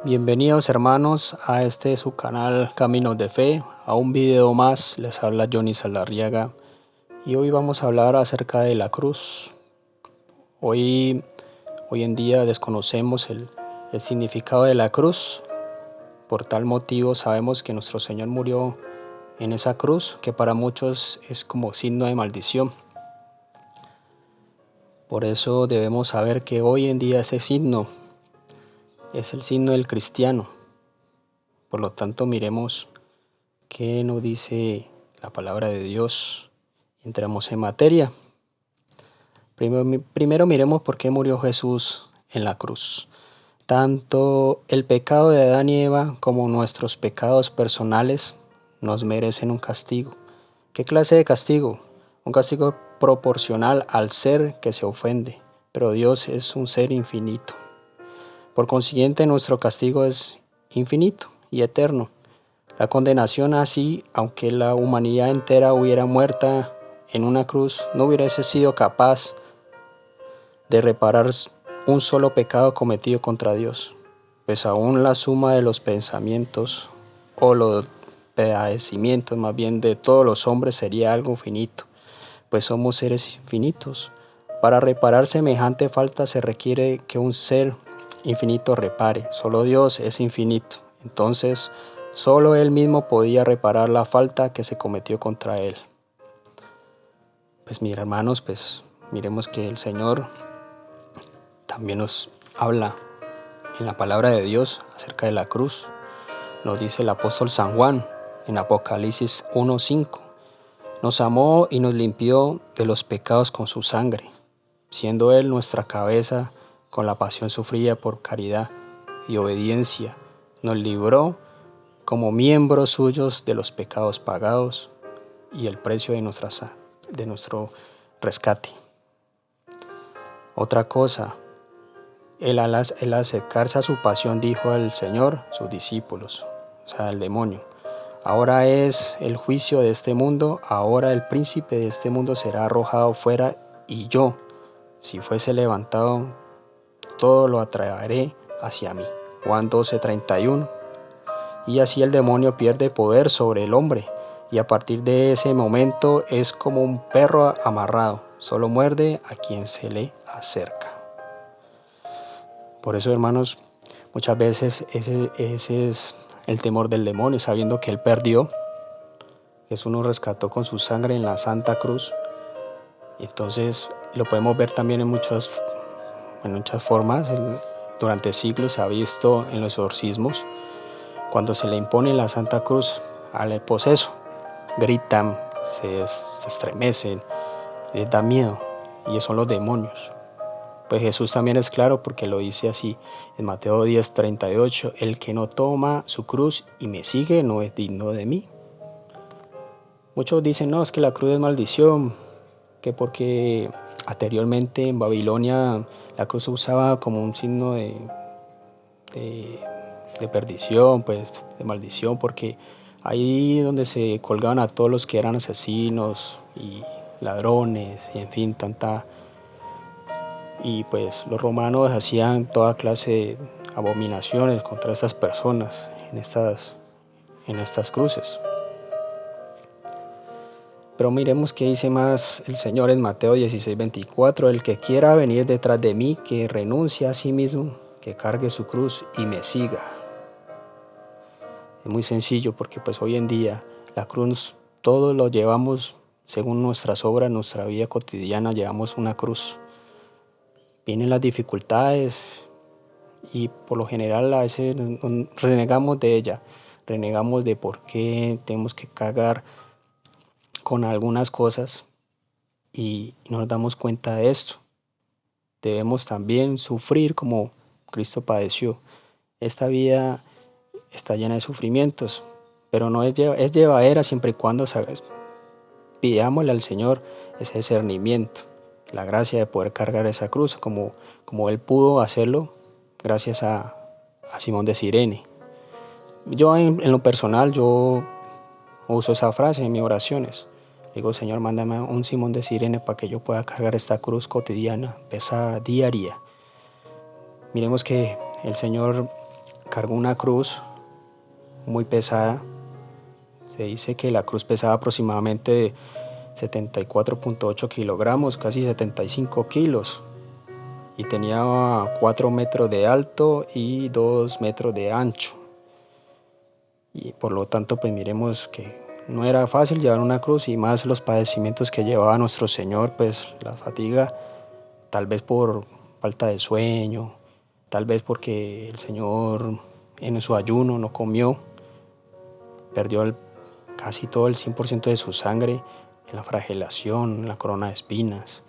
Bienvenidos hermanos a este su canal Caminos de Fe, a un video más. Les habla Johnny Saldarriaga y hoy vamos a hablar acerca de la cruz. Hoy en día desconocemos el significado de la cruz. Por tal motivo sabemos que nuestro Señor murió en esa cruz, que para muchos es como signo de maldición. Por eso debemos saber que hoy en día ese signo es el signo del cristiano. Por lo tanto, miremos qué nos dice la palabra de Dios. Entramos en materia. Primero miremos por qué murió Jesús en la cruz. Tanto el pecado de Adán y Eva como nuestros pecados personales nos merecen un castigo. ¿Qué clase de castigo? Un castigo proporcional al ser que se ofende, pero Dios es un ser infinito. Por consiguiente, nuestro castigo es infinito y eterno. La condenación así, aunque la humanidad entera hubiera muerta en una cruz, no hubiese sido capaz de reparar un solo pecado cometido contra Dios, pues aún la suma de los pensamientos o los padecimientos más bien de todos los hombres sería algo finito, pues somos seres infinitos. Para reparar semejante falta se requiere que un ser infinito repare. Solo Dios es infinito. Entonces, solo Él mismo podía reparar la falta que se cometió contra Él. Pues mira, hermanos, pues miremos que el Señor también nos habla en la palabra de Dios acerca de la cruz. Nos dice el apóstol San Juan en Apocalipsis 1:5. Nos amó y nos limpió de los pecados con su sangre, siendo Él nuestra cabeza con la pasión sufrida por caridad y obediencia. Nos libró como miembros suyos de los pecados pagados y el precio de nuestro rescate. Otra cosa, Él al acercarse a su pasión dijo al Señor, sus discípulos, o sea, al demonio: ahora es el juicio de este mundo, ahora el príncipe de este mundo será arrojado fuera, y yo, si fuese levantado, todo lo atraeré hacia mí. Juan 12:31. Y así el demonio pierde poder sobre el hombre, y a partir de ese momento es como un perro amarrado, solo muerde a quien se le acerca. Por eso, hermanos, muchas veces ese es el temor del demonio, sabiendo que él perdió. Jesús nos rescató con su sangre en la Santa Cruz. Entonces lo podemos ver también en muchas formas. Durante siglos se ha visto en los exorcismos, cuando se le impone la Santa Cruz al poseso, gritan, se estremecen, les da miedo, y son los demonios. Pues Jesús también es claro, porque lo dice así en Mateo 10:38: el que no toma su cruz y me sigue no es digno de mí. Muchos dicen, no, es que la cruz es maldición, que porque anteriormente en Babilonia la cruz se usaba como un signo de perdición, pues de maldición, porque ahí donde se colgaban a todos los que eran asesinos y ladrones y en fin, y pues los romanos hacían toda clase de abominaciones contra estas personas en estas cruces. Pero miremos qué dice más el Señor en Mateo 16:24: el que quiera venir detrás de mí, que renuncie a sí mismo, que cargue su cruz y me siga. Es muy sencillo, porque pues hoy en día la cruz todos lo llevamos según nuestras obras, nuestra vida cotidiana llevamos una cruz. Vienen las dificultades y por lo general a veces renegamos de ella, renegamos de por qué tenemos que cargar con algunas cosas, y nos damos cuenta de esto. Debemos también sufrir como Cristo padeció. Esta vida está llena de sufrimientos, pero no es llevadera siempre y cuando pidámosle al Señor ese discernimiento, la gracia de poder cargar esa cruz como Él pudo hacerlo gracias a Simón de Cirene. Yo en lo personal, yo uso esa frase en mis oraciones. Digo, Señor, mándame un Simón de Cirene para que yo pueda cargar esta cruz cotidiana, pesada, diaria. Miremos que el Señor cargó una cruz muy pesada. Se dice que la cruz pesaba aproximadamente 74.8 kilogramos, casi 75 kilos, y tenía 4 metros de alto y 2 metros de ancho. Y por lo tanto, pues miremos que no era fácil llevar una cruz, y más los padecimientos que llevaba nuestro Señor, pues la fatiga, tal vez por falta de sueño, tal vez porque el Señor en su ayuno no comió, perdió casi todo el 100% de su sangre en la flagelación, en la corona de espinas,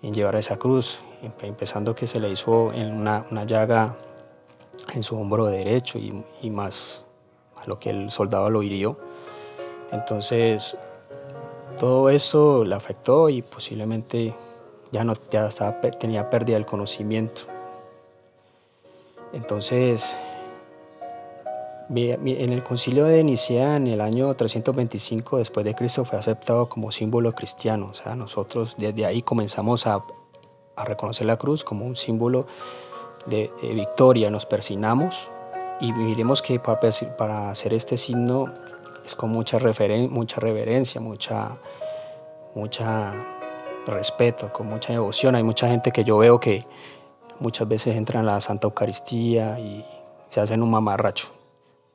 en llevar esa cruz, empezando que se le hizo en una llaga en su hombro derecho, y más a lo que el soldado lo hirió. Entonces todo eso le afectó, y posiblemente tenía pérdida del conocimiento. Entonces en el concilio de Nicea, en el año 325 después de Cristo, fue aceptado como símbolo cristiano. O sea, nosotros desde ahí comenzamos a reconocer la cruz como un símbolo de victoria. Nos persignamos, y miremos que para hacer este signo es con mucha reverencia, mucha respeto, con mucha devoción. Hay mucha gente que yo veo que muchas veces entra en la Santa Eucaristía y se hacen un mamarracho.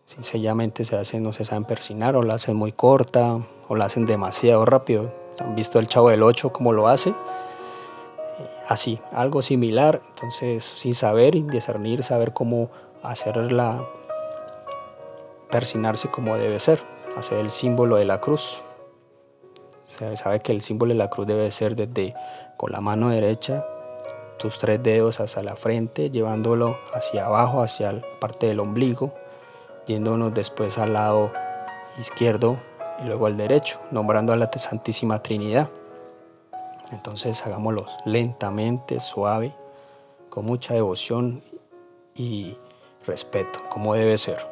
Sencillamente no se saben persignar, o la hacen muy corta, o la hacen demasiado rápido. ¿Han visto el Chavo del Ocho cómo lo hace? Así, algo similar. Entonces, sin saber y discernir, saber cómo hacerla persignarse como debe ser, hacer el símbolo de la cruz. Se sabe que el símbolo de la cruz debe ser desde con la mano derecha, tus 3 dedos hacia la frente, llevándolo hacia abajo, hacia la parte del ombligo, yéndonos después al lado izquierdo y luego al derecho, nombrando a la Santísima Trinidad. Entonces hagámoslo lentamente, suave, con mucha devoción y respeto, como debe ser,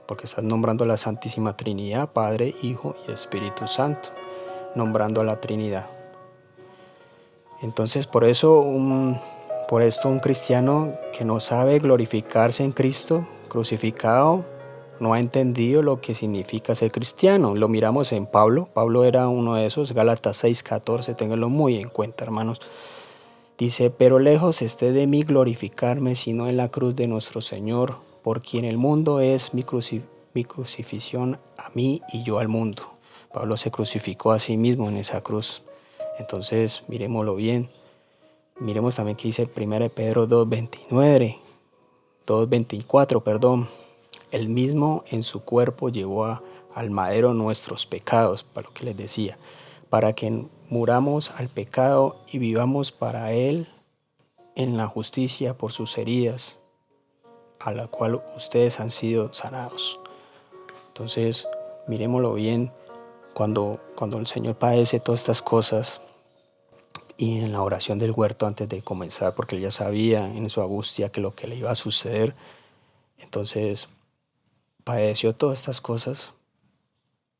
porque estás nombrando a la Santísima Trinidad, Padre, Hijo y Espíritu Santo, nombrando a la Trinidad. Entonces por esto un cristiano que no sabe glorificarse en Cristo crucificado no ha entendido lo que significa ser cristiano. Lo miramos en Pablo. Pablo era uno de esos. Gálatas 6:14, ténganlo muy en cuenta, hermanos. Dice: pero lejos esté de mí glorificarme, sino en la cruz de nuestro Señor, por quien el mundo es mi crucifixión a mí y yo al mundo. Pablo se crucificó a sí mismo en esa cruz. Entonces miremoslo bien. Miremos también que dice 1 Pedro 2:24, perdón. El mismo en su cuerpo llevó al madero nuestros pecados, para lo que les decía, para que muramos al pecado y vivamos para él en la justicia. Por sus heridas, a la cual ustedes han sido sanados. Entonces, miremoslo bien, cuando el Señor padece todas estas cosas, y en la oración del huerto antes de comenzar, porque él ya sabía en su angustia que lo que le iba a suceder, entonces padeció todas estas cosas.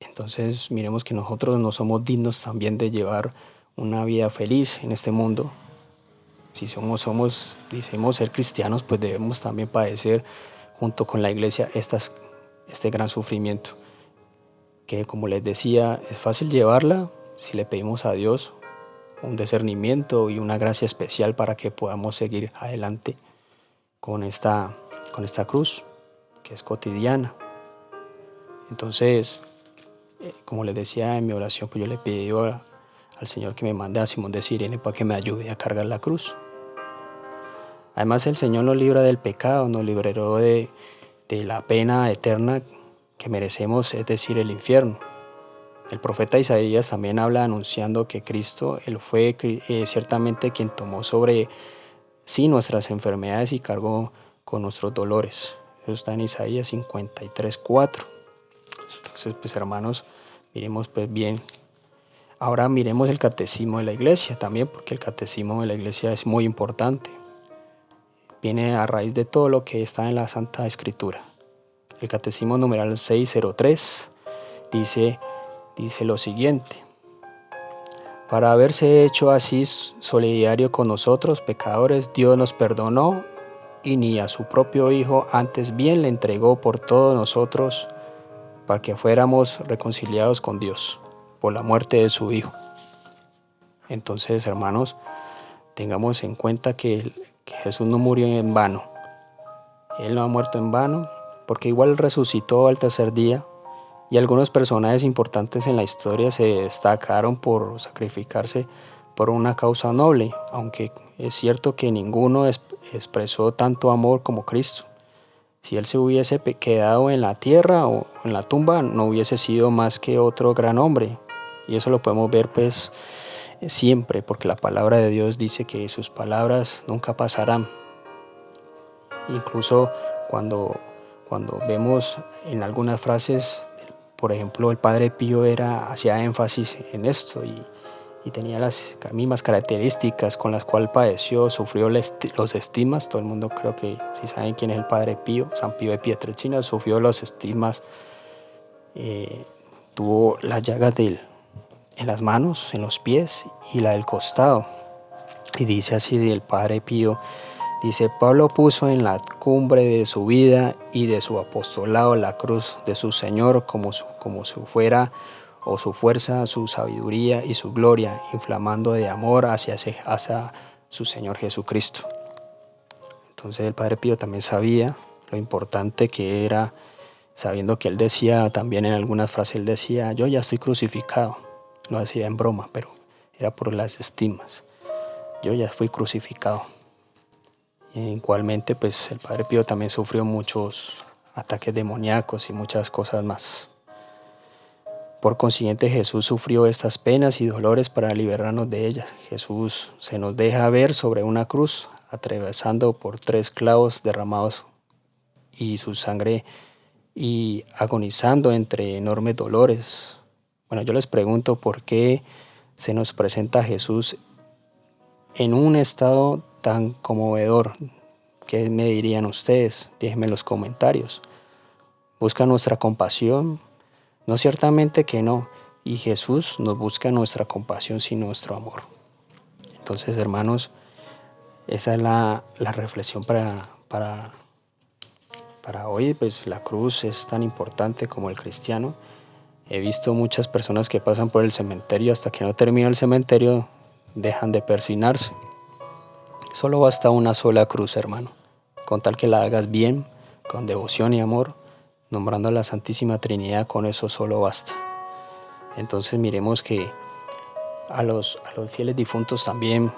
Entonces miremos que nosotros no somos dignos también de llevar una vida feliz en este mundo. Si decimos ser cristianos, pues debemos también padecer junto con la iglesia este gran sufrimiento, que, como les decía, es fácil llevarla si le pedimos a Dios un discernimiento y una gracia especial para que podamos seguir adelante con esta cruz que es cotidiana. Entonces, como les decía en mi oración, pues yo le pedí al Señor que me mande a Simón de Cirene para que me ayude a cargar la cruz. Además, el Señor nos libra del pecado, nos libró de la pena eterna que merecemos, es decir, el infierno. El profeta Isaías también habla anunciando que Cristo, él fue ciertamente quien tomó sobre sí nuestras enfermedades y cargó con nuestros dolores. Eso está en Isaías 53:4. Entonces, pues hermanos, miremos pues bien. Ahora miremos el catecismo de la iglesia también, porque el catecismo de la iglesia es muy importante. Viene a raíz de todo lo que está en la Santa Escritura. El catecismo numeral 603 dice lo siguiente: para haberse hecho así solidario con nosotros, pecadores, Dios nos perdonó y ni a su propio Hijo, antes bien le entregó por todos nosotros, para que fuéramos reconciliados con Dios por la muerte de su Hijo. Entonces, hermanos, tengamos en cuenta que Jesús no murió en vano. Él no ha muerto en vano, porque igual resucitó al tercer día, y algunos personajes importantes en la historia se destacaron por sacrificarse por una causa noble, aunque es cierto que ninguno expresó tanto amor como Cristo. Si él se hubiese quedado en la tierra o en la tumba, no hubiese sido más que otro gran hombre. Y eso lo podemos ver pues siempre, porque la palabra de Dios dice que sus palabras nunca pasarán. Incluso cuando vemos en algunas frases, por ejemplo, el Padre Pío hacía énfasis en esto y tenía las mismas características con las cuales padeció, sufrió los estigmas. Todo el mundo creo que si saben quién es el Padre Pío, San Pío de Pietrelcina, sufrió los estigmas, tuvo las llagas en las manos, en los pies y la del costado. Y dice así el Padre Pío, dice: Pablo puso en la cumbre de su vida y de su apostolado la cruz de su Señor como su fuera o su fuerza, su sabiduría y su gloria, inflamando de amor hacia su Señor Jesucristo. Entonces el Padre Pío también sabía lo importante que era, sabiendo que él decía también en algunas frases, él decía: yo ya estoy crucificado. Lo hacía en broma, pero era por las estigmas. Yo ya fui crucificado. Igualmente, pues el Padre Pío también sufrió muchos ataques demoníacos y muchas cosas más. Por consiguiente, Jesús sufrió estas penas y dolores para liberarnos de ellas. Jesús se nos deja ver sobre una cruz, atravesando por 3 clavos derramados y su sangre, y agonizando entre enormes dolores. Bueno, yo les pregunto por qué se nos presenta a Jesús en un estado tan conmovedor. ¿Qué me dirían ustedes? Déjenme en los comentarios. ¿Busca nuestra compasión? No, ciertamente que no. Y Jesús nos busca nuestra compasión sin nuestro amor. Entonces, hermanos, esa es la reflexión para hoy. Pues la cruz es tan importante como el cristiano. He visto muchas personas que pasan por el cementerio, hasta que no termina el cementerio dejan de persignarse. Solo basta una sola cruz, hermano, con tal que la hagas bien, con devoción y amor, nombrando a la Santísima Trinidad, con eso solo basta. Entonces miremos que a los fieles difuntos también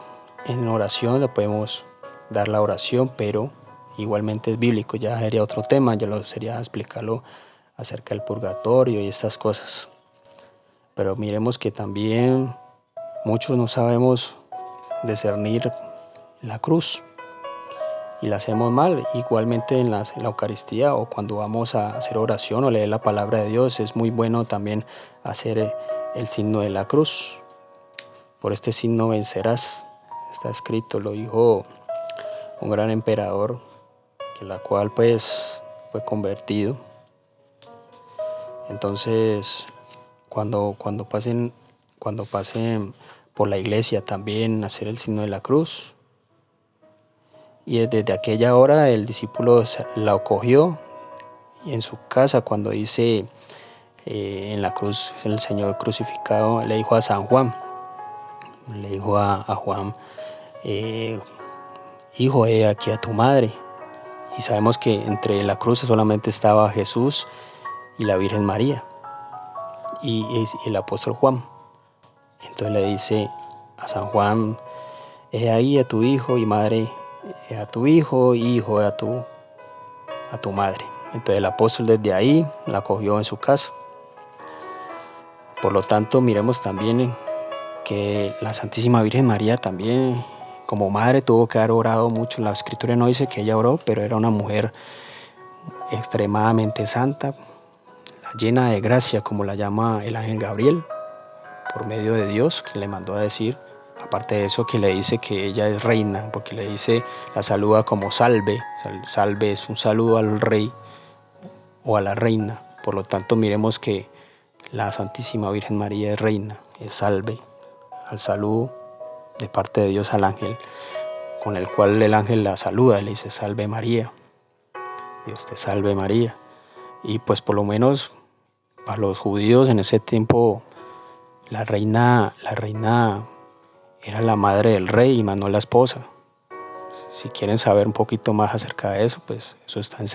en oración le podemos dar la oración, pero igualmente es bíblico. Ya sería otro tema, ya lo sería explicarlo acerca del purgatorio y estas cosas. Pero miremos que también muchos no sabemos discernir la cruz y la hacemos mal. Igualmente en la Eucaristía, o cuando vamos a hacer oración o leer la palabra de Dios, es muy bueno también hacer el signo de la cruz. Por este signo vencerás, está escrito, lo dijo un gran emperador, que la cual pues fue convertido. Entonces cuando pasen por la iglesia también hacer el signo de la cruz. Y desde aquella hora el discípulo la acogió, y en su casa, cuando dice en la cruz el Señor crucificado, le dijo a San Juan, le dijo a Juan: hijo, he aquí a tu madre. Y sabemos que entre la cruz solamente estaba Jesús y la Virgen María y el apóstol Juan. Entonces le dice a San Juan: he ahí a tu hijo, y madre a tu hijo, y hijo a tu madre. Entonces el apóstol desde ahí la acogió en su casa. Por lo tanto, miremos también que la Santísima Virgen María también, como madre, tuvo que haber orado mucho. La Escritura no dice que ella oró, pero era una mujer extremadamente santa, llena de gracia, como la llama el ángel Gabriel, por medio de Dios, que le mandó a decir. Aparte de eso, que le dice que ella es reina, porque le dice, la saluda como salve. Salve es un saludo al rey o a la reina. Por lo tanto, miremos que la Santísima Virgen María es reina, es salve, al saludo de parte de Dios al ángel. con el cual el ángel la saluda, le dice salve María, Dios te salve María. Y pues por lo menos para los judíos en ese tiempo la reina era la madre del rey y más no la esposa. Si quieren saber un poquito más acerca de eso, pues eso está en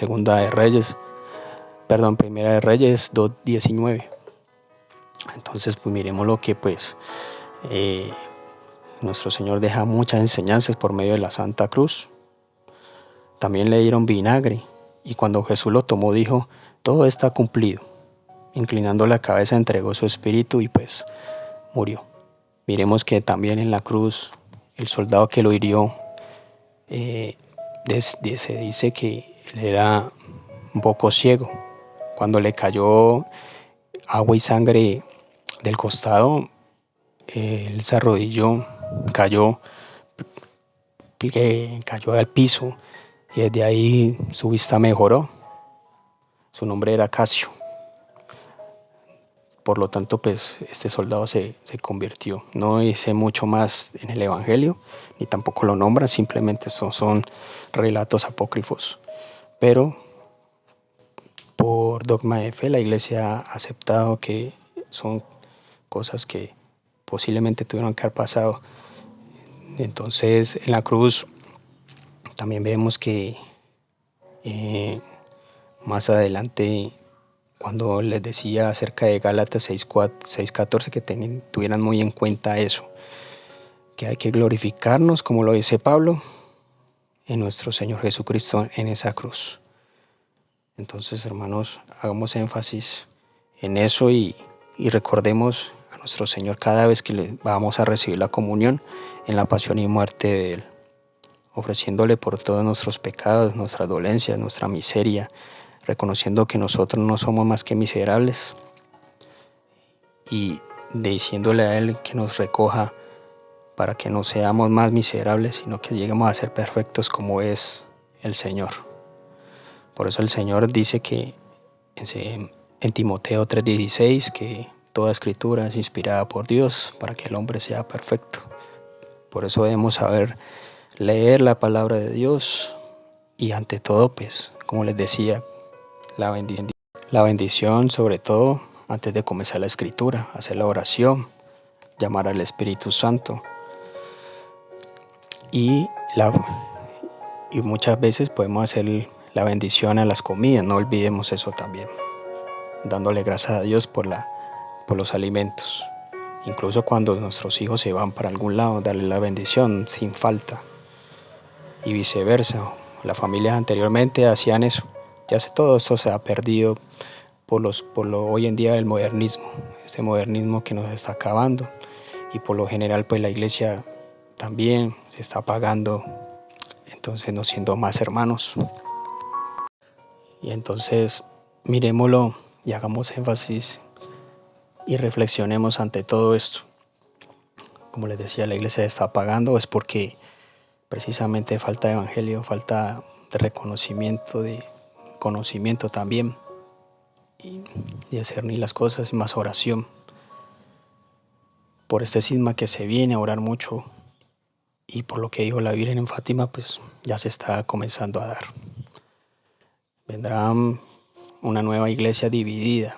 Primera de Reyes 2:19. Entonces pues miremos lo que pues nuestro Señor deja muchas enseñanzas por medio de la Santa Cruz. También le dieron vinagre y cuando Jesús lo tomó dijo, todo está cumplido. Inclinando la cabeza entregó su espíritu y pues murió. Miremos que también en la cruz el soldado que lo hirió se dice que él era un poco ciego. Cuando le cayó agua y sangre del costado, él se arrodilló, cayó al piso y desde ahí su vista mejoró. Su nombre era Casio. Por lo tanto, pues este soldado se convirtió. No hice mucho más en el Evangelio, ni tampoco lo nombra, simplemente son relatos apócrifos. Pero por dogma de fe la Iglesia ha aceptado que son cosas que posiblemente tuvieron que haber pasado. Entonces en la cruz también vemos que más adelante, cuando les decía acerca de Gálatas 6:14, que tuvieran muy en cuenta eso, que hay que glorificarnos, como lo dice Pablo, en nuestro Señor Jesucristo en esa cruz. Entonces, hermanos, hagamos énfasis en eso y recordemos a nuestro Señor cada vez que vamos a recibir la comunión en la pasión y muerte de Él, ofreciéndole por todos nuestros pecados, nuestras dolencias, nuestra miseria, reconociendo que nosotros no somos más que miserables y diciéndole a Él que nos recoja para que no seamos más miserables, sino que lleguemos a ser perfectos como es el Señor. Por eso el Señor dice que en Timoteo 3:16 que toda escritura es inspirada por Dios para que el hombre sea perfecto. Por eso debemos saber leer la palabra de Dios y ante todo, pues, como les decía, la bendición sobre todo antes de comenzar la escritura, hacer la oración, llamar al Espíritu Santo y muchas veces podemos hacer la bendición a las comidas, no olvidemos eso también, dándole gracias a Dios por los alimentos. Incluso cuando nuestros hijos se van para algún lado, darle la bendición sin falta y viceversa. Las familias anteriormente hacían eso. Ya todo esto se ha perdido por hoy en día del modernismo, este modernismo que nos está acabando, y por lo general pues la iglesia también se está apagando, entonces no siendo más hermanos. Y entonces miremoslo y hagamos énfasis y reflexionemos ante todo esto. Como les decía, la iglesia se está apagando es porque precisamente falta de evangelio, falta de reconocimiento, de conocimiento también, y de hacer ni las cosas y más oración. Por este cisma que se viene a orar mucho y por lo que dijo la Virgen en Fátima, pues ya se está comenzando a dar. Vendrá una nueva iglesia dividida,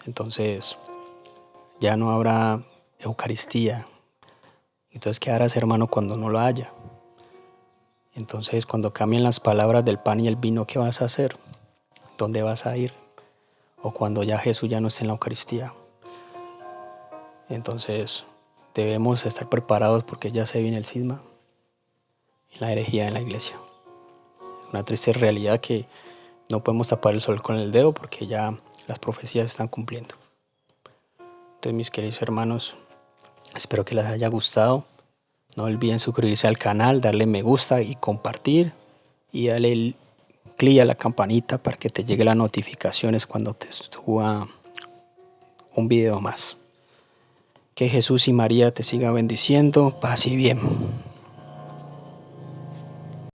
entonces ya no habrá Eucaristía. Entonces, ¿qué harás, hermano, cuando no lo haya? Entonces, cuando cambien las palabras del pan y el vino, ¿qué vas a hacer? ¿Dónde vas a ir? O cuando ya Jesús ya no esté en la Eucaristía. Entonces, debemos estar preparados porque ya se viene el cisma y la herejía en la iglesia. Es una triste realidad que no podemos tapar el sol con el dedo porque ya las profecías están cumpliendo. Entonces, mis queridos hermanos, espero que les haya gustado. No olviden suscribirse al canal, darle me gusta y compartir. Y darle clic a la campanita para que te llegue las notificaciones cuando te suba un video más. Que Jesús y María te sigan bendiciendo. Paz y bien.